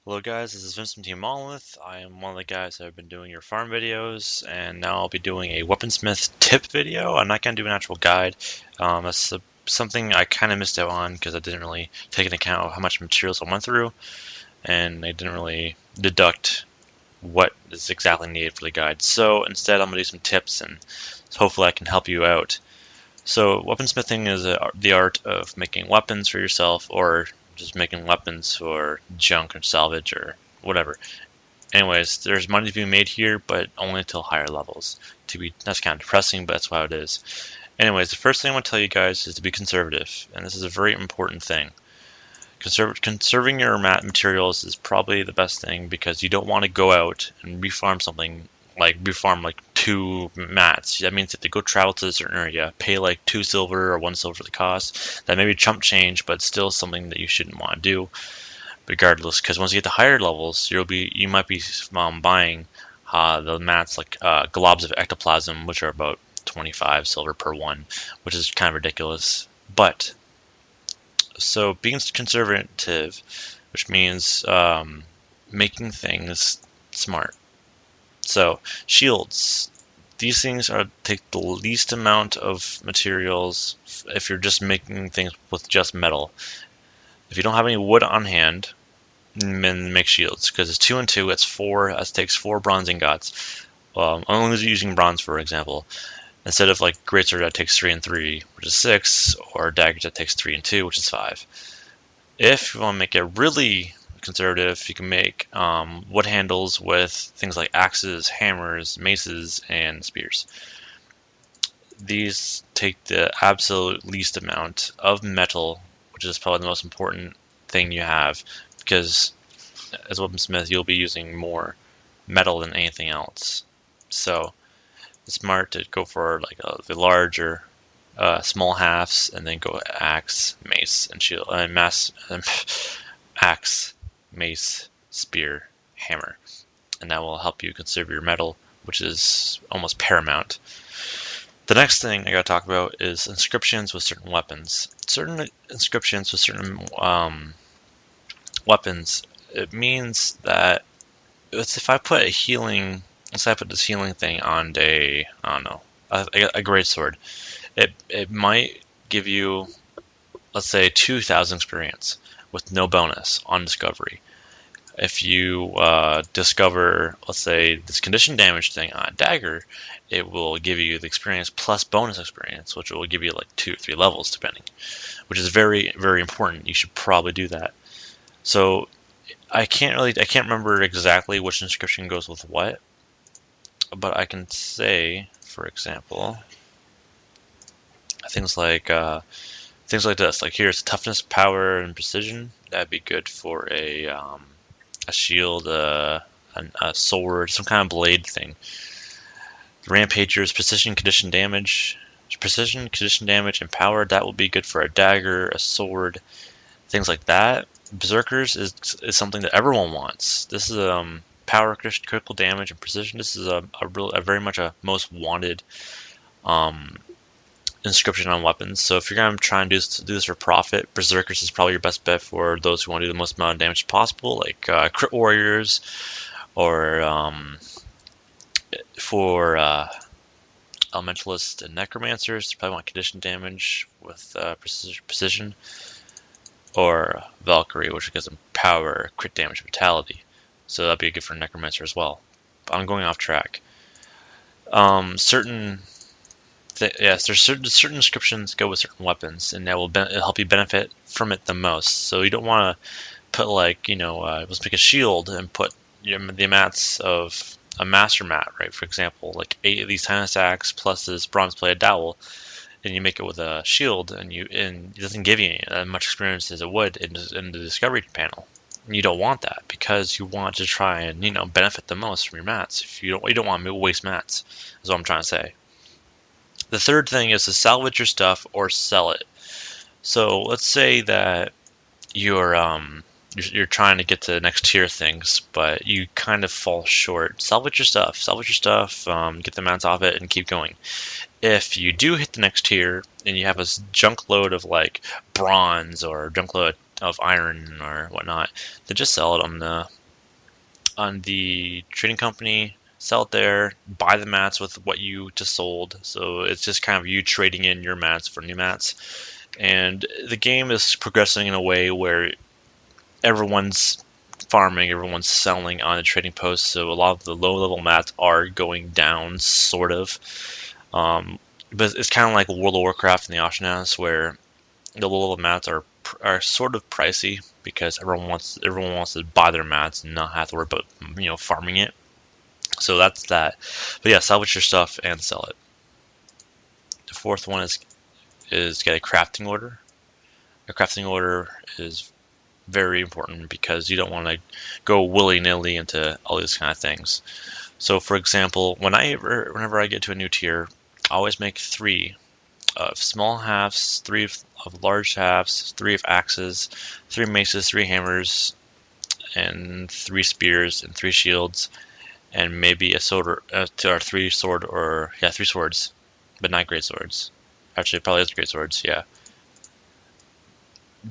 Hello guys, this is Vincent Monolith. I am one of the guys that have been doing your farm videos, and now I'll be doing a Weaponsmith tip video. I'm not going to do an actual guide. Something I kind of missed out on because I didn't really take into account how much materials I went through, and I didn't really deduct what is exactly needed for the guide. So instead I'm going to do some tips, and hopefully I can help you out. So weaponsmithing is the art of making weapons for yourself, or just making weapons for junk or salvage or whatever. Anyways, there's money to be made here, but only until higher levels. That's kind of depressing, but that's how it is. Anyways, the first thing I want to tell you guys is to be conservative, and this is a very important thing. Conserving your materials is probably the best thing because you don't want to go out and refarm something like refarm like 2 mats. That means you have to go travel to a certain area, pay like 2 silver or 1 silver for the cost. That may be chump change, but still something that you shouldn't want to do, regardless. Because once you get to higher levels, you might be buying the mats like globs of Ectoplasm, which are about 25 silver per one, which is kind of ridiculous. But so being conservative, which means making things smart. So shields, these things take the least amount of materials if you're just making things with just metal. If you don't have any wood on hand, then make shields because it's 2 and 2. It's 4. That takes 4 bronze ingots. I'm only using bronze for example. Instead of like greatsword that takes 3 and 3, which is 6, or daggers that takes 3 and 2, which is 5. If you want to make it really conservative, you can make wood handles with things like axes, hammers, maces, and spears. These take the absolute least amount of metal, which is probably the most important thing you have, because as a weaponsmith you'll be using more metal than anything else. So it's smart to go for like the larger small halves, and then go axe, mace, and shield, axe, mace, spear, hammer, and that will help you conserve your metal, which is almost paramount. The next thing I gotta talk about is inscriptions with certain weapons. Certain inscriptions with certain weapons, it means that if I put a healing, let's say I put this healing thing on I don't know, a great sword, it might give you, let's say, 2,000 experience with no bonus on discovery. If you discover, let's say, this condition damage thing on a dagger, it will give you the experience plus bonus experience, which will give you like 2 or 3 levels depending, which is very, very important. You should probably do that. So I can't remember exactly which inscription goes with what, but I can say, for example, things like this. Like here's toughness, power, and precision. That'd be good for a shield, a sword, some kind of blade thing. Rampagers, precision, condition damage, and power. That will be good for a dagger, a sword, things like that. Berserkers is something that everyone wants. This is power, critical damage, and precision. This is a very much a most wanted inscription on weapons. So if you're going to try and do this for profit, Berserkers is probably your best bet for those who want to do the most amount of damage possible, like crit warriors, or for elementalists and necromancers. You probably want condition damage with precision, or Valkyrie, which gives them power, crit damage, vitality. So that'd be good for necromancer as well. But I'm going off track. Yes, there's certain inscriptions go with certain weapons, and that will help you benefit from it the most. So you don't want to put like, let's make a shield and put the mats of a master mat, right? For example, like 8 of these tiny stacks plus this bronze plated dowel, and you make it with a shield, and it doesn't give you as much experience as it would in the discovery panel. And you don't want that because you want to try and benefit the most from your mats. If you don't want to waste mats, is what I'm trying to say. The third thing is to salvage your stuff or sell it. So let's say that you're trying to get to the next tier things, but you kind of fall short. Salvage your stuff. Get the mats off it, and keep going. If you do hit the next tier and you have a junk load of like bronze or junk load of iron or whatnot, then just sell it on the trading company. Sell it there, buy the mats with what you just sold. So it's just kind of you trading in your mats for new mats. And the game is progressing in a way where everyone's farming, everyone's selling on the trading post. So a lot of the low level mats are going down, sort of. But it's kind of like World of Warcraft in the auction house, where the low level mats are sort of pricey because everyone wants to buy their mats and not have to worry about farming it. So that's that. But yeah, salvage your stuff and sell it. The fourth one is get a crafting order. A crafting order is very important because you don't want to go willy-nilly into all these kind of things. So for example, whenever I get to a new tier, I always make 3 of small halves, 3 of large halves, 3 of axes, 3 maces, 3 hammers, and 3 spears and 3 shields, and maybe a sword or 3 swords, but not great swords. Actually, probably is great swords. Yeah.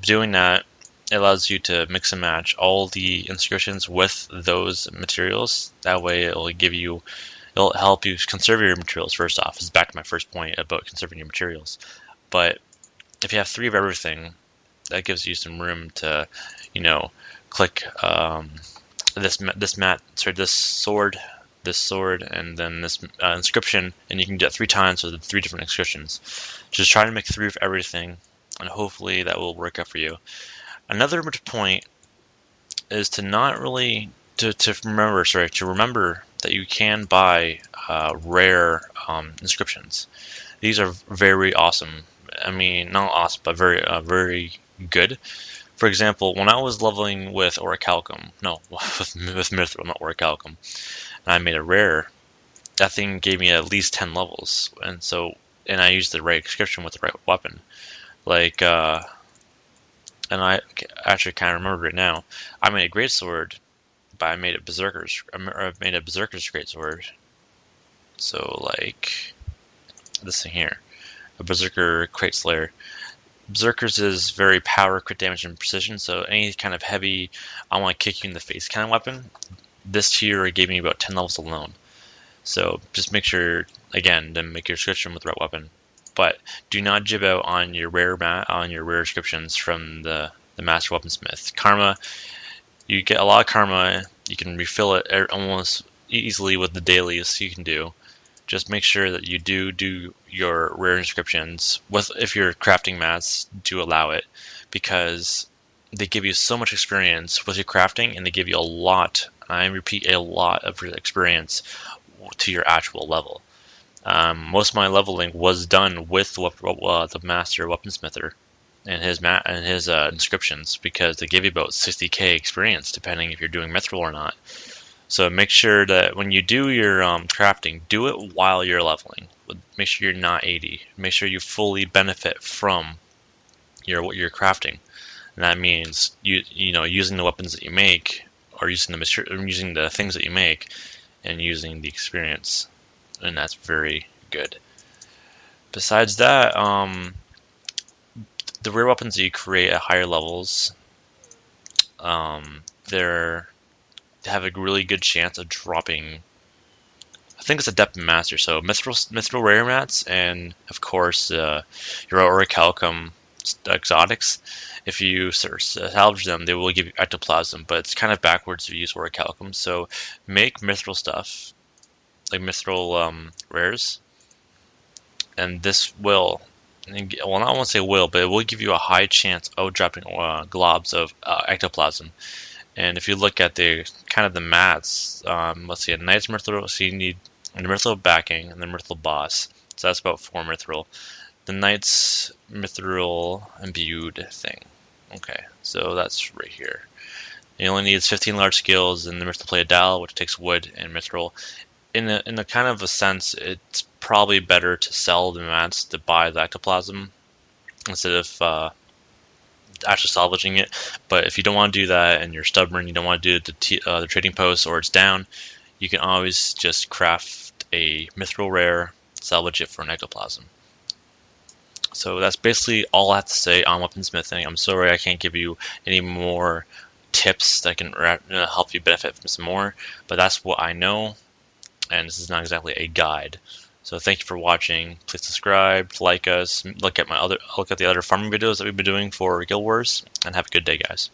Doing that, it allows you to mix and match all the inscriptions with those materials. That way, it'll help you conserve your materials. First off, it's back to my first point about conserving your materials. But if you have 3 of everything, that gives you some room to, click this sword, and then this inscription, and you can get 3 times with the 3 different inscriptions. Just try to make 3 of everything, and hopefully that will work out for you. Another point is to remember that you can buy rare inscriptions. These are very awesome. I mean, not awesome, but very good. For example, when I was leveling with Orichalcum, with Mithril, not Orichalcum, and I made a rare, that thing gave me at least 10 levels, and I used the right inscription with the right weapon. And I actually kind of remember it now. I made a great sword, but I made a berserker's great sword. So this thing here, a berserker crate slayer. Berserkers is very power, crit damage, and precision. So any kind of heavy, I want to kick you in the face kind of weapon. This tier gave me about 10 levels alone. So just make sure, again, to make your inscription with the right weapon. But do not jib out on your rare inscriptions from the Master Weaponsmith. Karma, you get a lot of karma. You can refill it almost easily with the dailies you can do. Just make sure that you do your rare inscriptions if you're crafting mats, do allow it, because they give you so much experience with your crafting, and they give you a lot, I repeat, a lot of experience to your actual level. Most of my leveling was done with the Master Weaponsmither and his inscriptions, because they give you about 60k experience depending if you're doing mithril or not. So make sure that when you do your crafting, do it while you're leveling. Make sure you're not 80. Make sure you fully benefit from your crafting, and that means using the weapons that you make, or using the things that you make, and using the experience, and that's very good. Besides that, the rare weapons that you create at higher levels, they have a really good chance of dropping. I think it's Adept and Master, so mithril rare mats, and of course your Orichalcum exotics. If you salvage them, they will give you Ectoplasm, but it's kind of backwards to use Orichalcum. So make mithril stuff, like mithril rares, and this will, well, I won't say will, but it will give you a high chance of dropping globs of Ectoplasm. And if you look at the mats, let's see, a Knight's Mithril, so you need the Mithril backing and the Mithril boss. So that's about 4 Mithril. The Knight's Mithril imbued thing. Okay, so that's right here. It only needs 15 large skills and the Mithril plate dial, which takes wood and Mithril. In a kind of a sense, it's probably better to sell the mats to buy the Ectoplasm instead of actually salvaging it. But if you don't want to do that and you're stubborn, you don't want to do the trading post, or it's down, you can always just craft a mithril rare, salvage it for an Ectoplasm. So that's basically all I have to say on weaponsmithing. I'm sorry I can't give you any more tips that can help you benefit from some more, but that's what I know, and this is not exactly a guide. So thank you for watching. Please subscribe, like us, look at the other farming videos that we've been doing for Guild Wars, and have a good day, guys.